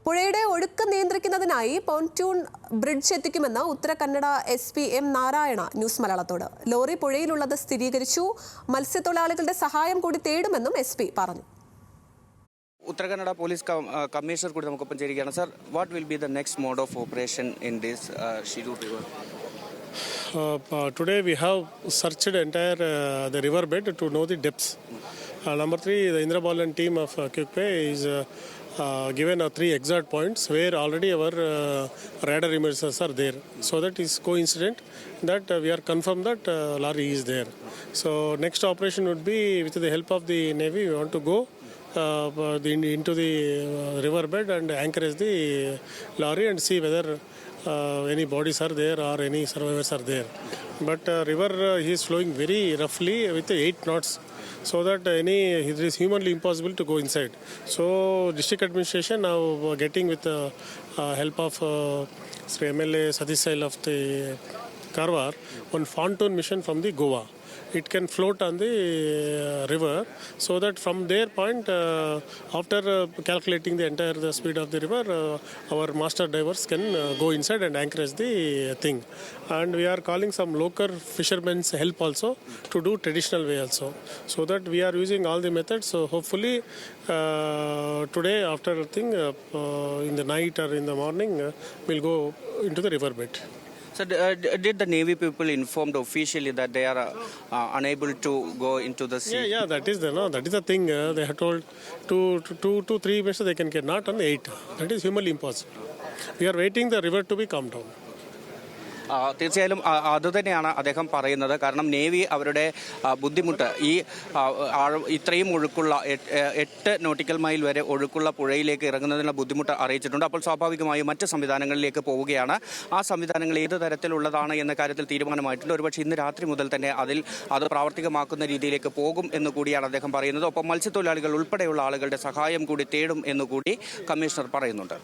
പുഴയുടെ ഒഴുക്ക് നിയന്ത്രിക്കുന്നതിനായി pontoon bridge എത്തിക്കുമെന്ന് Uttara Kannada SP M Narayana news മലയാളത്തോട്. ലോറി പുഴയിലുള്ളത് സ്ഥിരീകരിച്ചു. മത്സ്യത്തൊഴിലാളികളുടെ സഹായം കൂടി തേടുമെന്നും SP പറഞ്ഞു. ഉത്തര കന്നഡ പോലീസ് കമ്മീഷണർ കൂടി നമുക്കൊപ്പം ചേരുകയാണ്. Sir, what will be the next mode of operation in this Shirur river? Today we have searched entire the river bed to know the depths. Number 3, the Indrabalan team of Quickpay is given 3 exact points where already our radar images are there. So that is coincident that we are confirmed that lorry is there. So next operation would be with the help of the Navy. We want to go into the river bed and anchorage the lorry and see whether any bodies are there or any survivors are there. But river is flowing very roughly with 8 knots, so that it is humanly impossible to go inside. So district administration now getting with the help of Sri MLA Satish Sail of the Karwar on pontoon mission from the Goa. It can float on the river, so that from their point, after calculating the speed of the river, our master divers can go inside and anchorage the thing. And we are calling some local fishermen's help also to do traditional way also, so that we are using all the methods. So hopefully today after in the night or in the morning, we'll go into the river bed. So did the Navy people informed officially that they are unable to go into the sea? Yeah, that is the thing. They have told 2 to 3 minutes they can get, not on 8. That is humanly impossible. We are waiting the river to be calmed down. തീർച്ചയായും അതുതന്നെയാണ് അദ്ദേഹം പറയുന്നത്. കാരണം navy അവരുടെ ബുദ്ധിമുട്ട് ഈ ഇത്രയും ഒഴുക്കുള്ള 8 നോട്ടിക്കൽ മൈൽ വരെ ഒഴുക്കുള്ള പുഴയിലേക്ക് ഇറങ്ങുന്നതിനുള്ള ബുദ്ധിമുട്ട് അറിയിച്ചിട്ടുണ്ട്. അപ്പോൾ സ്വാഭാവികമായും മറ്റ് സംവിധാനങ്ങളിലേക്ക് പോവുകയാണ്. ആ സംവിധാനങ്ങൾ ഏത് തരത്തിലുള്ളതാണ് എന്ന കാര്യത്തിൽ തീരുമാനമായിട്ടുണ്ട്. ഒരുപക്ഷെ ഇന്ന് രാത്രി മുതൽ തന്നെ അത് പ്രാവർത്തികമാക്കുന്ന രീതിയിലേക്ക് പോകും എന്ന് കൂടിയാണ് അദ്ദേഹം പറയുന്നത്. ഒപ്പം മത്സ്യത്തൊഴിലാളികൾ ഉൾപ്പെടെയുള്ള ആളുകളുടെ സഹായം കൂടി തേടും എന്നുകൂടി കമ്മീഷണർ പറയുന്നുണ്ട്.